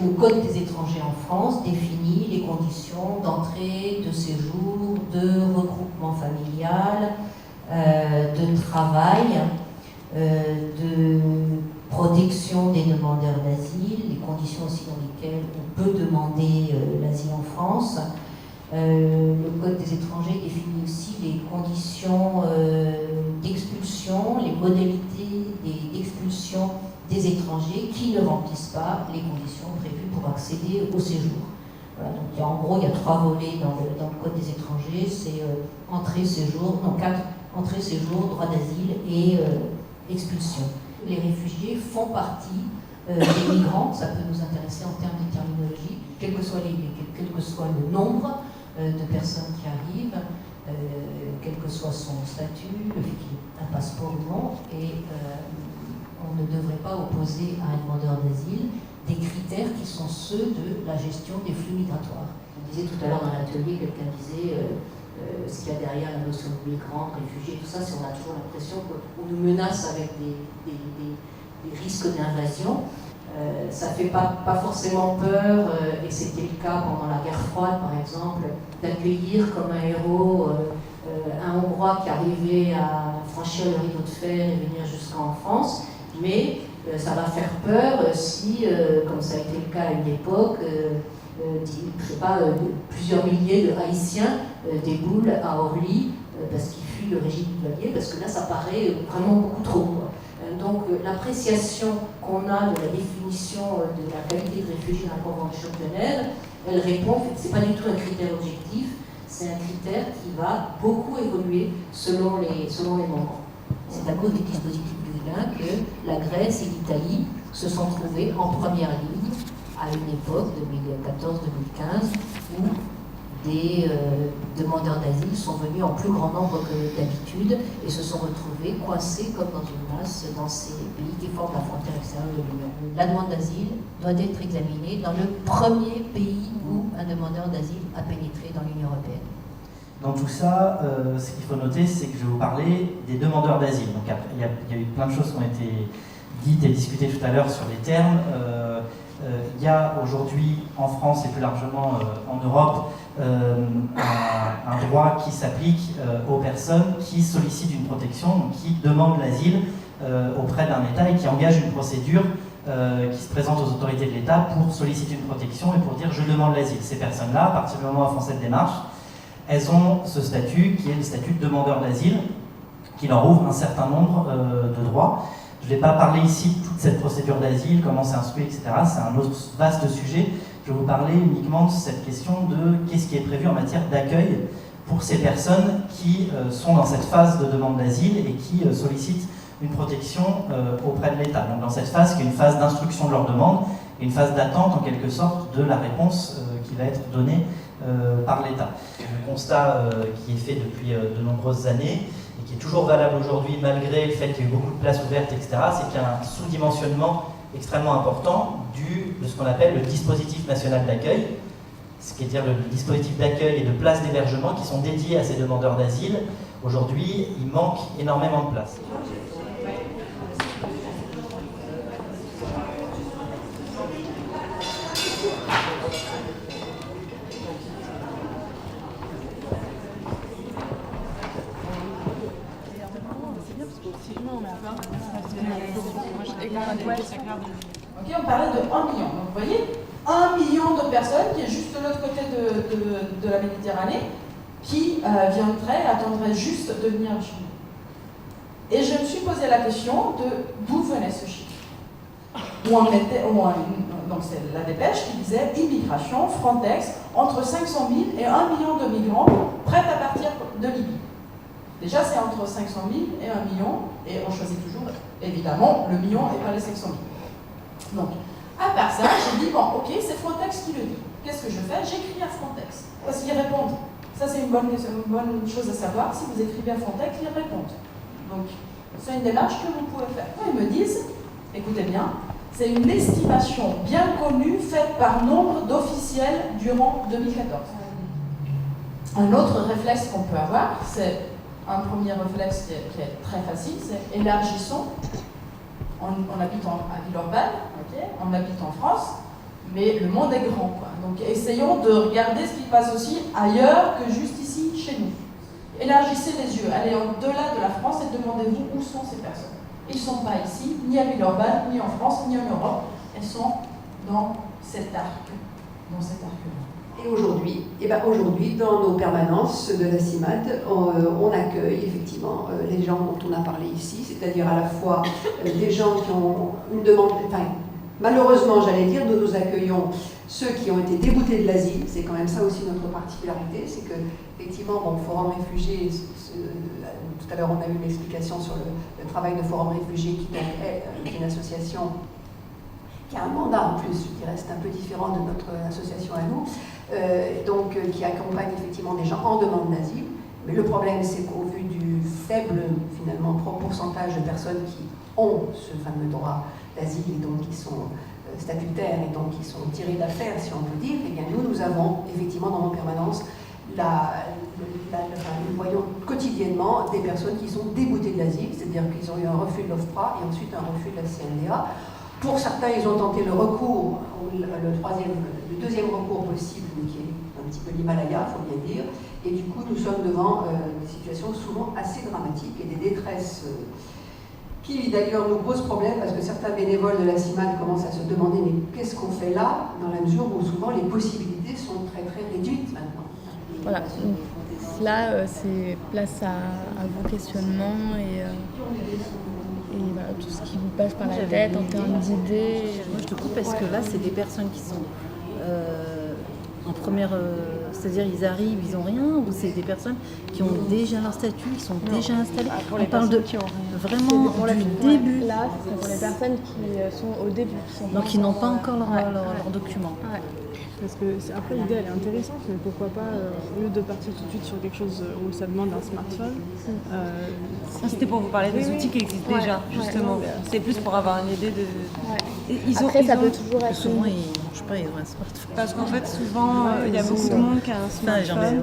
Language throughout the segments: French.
Le Code des étrangers en France définit les conditions d'entrée, de séjour, de regroupement familial, de travail, de protection des demandeurs d'asile, les conditions aussi dans lesquelles on peut demander l'asile en France. Le Code des étrangers définit aussi les conditions d'expulsion, les modalités d'expulsion des étrangers qui ne remplissent pas les conditions prévues pour accéder au séjour. Voilà, donc en gros, il y a 3 volets dans le Code des étrangers, c'est entrée, séjour, non 4, entrée, séjour, droit d'asile et expulsion. Les réfugiés font partie des migrants, ça peut nous intéresser en termes de terminologie, quel que soit le nombre de personnes qui arrivent, quel que soit son statut, le fait qu'il ait un passeport ou non, et on ne devrait pas opposer à un demandeur d'asile des critères qui sont ceux de la gestion des flux migratoires. On disait tout à l'heure dans l'atelier, quelqu'un disait ce qu'il y a derrière la notion de migrants, réfugiés, tout ça, si on a toujours l'impression qu'on nous menace avec des risques d'invasion. Ça ne fait pas forcément peur, et c'était le cas pendant la guerre froide par exemple, d'accueillir comme un héros un Hongrois qui arrivait à franchir le rideau de fer et venir jusqu'en France, mais ça va faire peur si, comme ça a été le cas à une époque, je sais pas, plusieurs milliers de Haïtiens déboulent à Orly parce qu'ils fuient le régime douanier, parce que là ça paraît vraiment beaucoup trop. Donc l'appréciation qu'on a de la définition de la qualité de réfugié dans la Convention de Genève, elle répond, c'est pas du tout un critère objectif, c'est un critère qui va beaucoup évoluer selon les moments. C'est à cause des dispositifs Dublin que la Grèce et l'Italie se sont trouvées en première ligne à une époque, 2014-2015, où des demandeurs d'asile sont venus en plus grand nombre que d'habitude et se sont retrouvés coincés comme dans une masse dans ces pays qui forment la frontière extérieure de l'Union. La demande d'asile doit être examinée dans le premier pays où un demandeur d'asile a pénétré dans l'Union européenne. Dans tout ça, ce qu'il faut noter, c'est que je vais vous parler des demandeurs d'asile. Donc après, il y a eu plein de choses qui ont été dites et discutées tout à l'heure sur les termes. Il y a aujourd'hui en France et plus largement en Europe un droit qui s'applique aux personnes qui sollicitent une protection, qui demandent l'asile auprès d'un État et qui engagent une procédure qui se présente aux autorités de l'État pour solliciter une protection et pour dire je demande l'asile. Ces personnes-là, à partir du moment où elles font cette démarche, elles ont ce statut qui est le statut de demandeur d'asile, qui leur ouvre un certain nombre de droits. Je ne vais pas parler ici de toute cette procédure d'asile, comment c'est instruit, etc. C'est un autre vaste sujet. Je vais vous parler uniquement de cette question de qu'est-ce qui est prévu en matière d'accueil pour ces personnes qui sont dans cette phase de demande d'asile et qui sollicitent une protection auprès de l'État. Donc dans cette phase qui est une phase d'instruction de leur demande et une phase d'attente en quelque sorte de la réponse qui va être donnée par l'État. Le constat qui est fait depuis de nombreuses années et qui est toujours valable aujourd'hui malgré le fait qu'il y ait eu beaucoup de places ouvertes, etc., c'est qu'il y a un sous-dimensionnement extrêmement important de ce qu'on appelle le dispositif national d'accueil, c'est-à-dire le dispositif d'accueil et de places d'hébergement qui sont dédiés à ces demandeurs d'asile. Aujourd'hui, il manque énormément de places. Ok, on parlait de 1 million. Donc vous voyez, 1 million de personnes qui est juste de l'autre côté de la Méditerranée, qui attendraient juste de venir chez nous. Et je me suis posé la question de d'où venait ce chiffre. Donc c'est la dépêche qui disait immigration, Frontex, entre 500 000 et 1 million de migrants prêts à partir de Libye. Déjà, c'est entre 500 000 et 1 million, et on choisit toujours, évidemment, le million et pas les 500 000. Donc, à part ça, j'ai dit, bon, ok, c'est Frontex qui le dit. Qu'est-ce que je fais? J'écris à Frontex, parce qu'ils répondent. Ça, c'est une bonne chose à savoir. Si vous écrivez à Frontex, ils répondent. Donc, c'est une démarche que vous pouvez faire. Ils me disent, écoutez bien, c'est une estimation bien connue faite par nombre d'officiels durant 2014. Un autre réflexe qu'on peut avoir, c'est un premier réflexe qui est très facile, c'est élargissons. On habite à Villeurbanne, okay, on habite en France, Mais le monde est grand, quoi. Donc essayons de regarder ce qui passe aussi ailleurs que juste ici, chez nous. Élargissez les yeux, allez au-delà de la France et demandez-vous où sont ces personnes. Ils ne sont pas ici, ni à Villeurbanne, ni en France, ni en Europe. Elles sont dans cet arc. Et aujourd'hui, dans nos permanences de la CIMAD, on accueille effectivement les gens dont on a parlé ici, c'est-à-dire à la fois des gens qui ont une demande, enfin, malheureusement j'allais dire, nous accueillons ceux qui ont été déboutés de l'asile, c'est quand même ça aussi notre particularité, c'est que effectivement, Forum Réfugiés, tout à l'heure on a eu l'explication sur le travail de Forum Réfugiés qui est une association qui a un mandat en plus, qui reste un peu différent de notre association à nous, qui accompagne effectivement des gens en demande d'asile. Mais le problème, c'est qu'au vu du faible, finalement, pourcentage de personnes qui ont ce fameux droit d'asile et donc qui sont statutaires et donc qui sont tirés d'affaire, si on peut dire, eh bien nous avons effectivement dans nos permanences, nous voyons quotidiennement des personnes qui sont déboutées de l'asile, c'est-à-dire qu'ils ont eu un refus de l'OFPRA et ensuite un refus de la CNDA. Pour certains, ils ont tenté le recours, le deuxième recours possible, qui est un petit peu l'Himalaya, il faut bien dire. Et du coup, nous sommes devant des situations souvent assez dramatiques et des détresses qui d'ailleurs nous posent problème parce que certains bénévoles de la CIMAD commencent à se demander mais qu'est-ce qu'on fait là, dans la mesure où souvent les possibilités sont très très réduites maintenant. Voilà. Là, c'est place à vos questionnements et voilà, tout ce qui vous passe par la tête en termes d'idées. Moi, je te coupe parce que là, c'est des personnes qui sont en première... c'est-à-dire, ils arrivent, ils n'ont rien, ou c'est des personnes qui ont déjà leur statut, qui sont déjà installées. On parle de qui ont vraiment du début. Là, c'est pour les personnes qui sont au début. Donc, ils n'ont pas encore leurs documents. Ouais. Parce que après l'idée elle est intéressante, mais pourquoi pas, au lieu de partir tout de suite sur quelque chose où ça demande un smartphone. C'était pour vous parler des outils qui existent déjà, justement. C'est plus pour avoir une idée de. Après, ça peut toujours être. Souvent, ils ont un smartphone. Parce qu'en fait, souvent, il y a beaucoup de monde qui a un smartphone.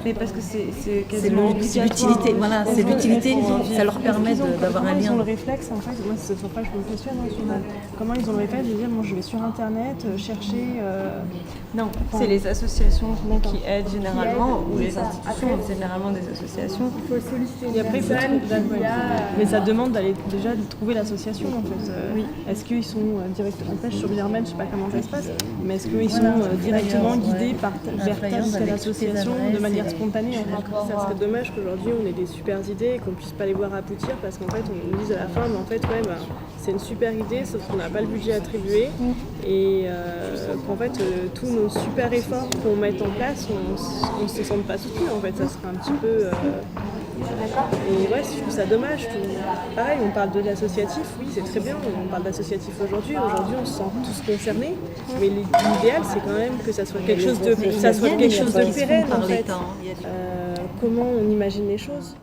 Mais parce que c'est quasiment l'utilité, voilà, c'est l'utilité, ça leur permet d'avoir un lien. Ils ont le réflexe, en fait, moi c'est sur ça que je me questionne, comment ils ont le réflexe de dire, bon, je vais sur internet, chercher... Non, c'est les associations qui aident généralement, ou les institutions aident généralement des associations. Il faut solliciter une personne, mais ça demande d'aller déjà de trouver l'association, en fait. Oui. Est-ce qu'ils sont directement, en fait, sur Villeurbanne, je ne sais pas comment ça se passe, mais est-ce qu'ils sont directement guidés vers telle association de manière spontanée, en fait. Ça serait dommage qu'aujourd'hui on ait des super idées et qu'on ne puisse pas les voir aboutir parce qu'en fait on nous dise à la fin mais en fait c'est une super idée sauf qu'on n'a pas le budget attribué et qu'en fait tous nos super efforts qu'on mette en place on ne se sente pas soutenus en fait, ça serait un petit peu et ouais, je trouve ça dommage. Pareil, on parle de l'associatif, oui c'est très bien, on parle d'associatif aujourd'hui on se sent tous concernés, mais l'idéal c'est quand même que ça soit quelque chose de pérenne en fait. Comment on imagine les choses.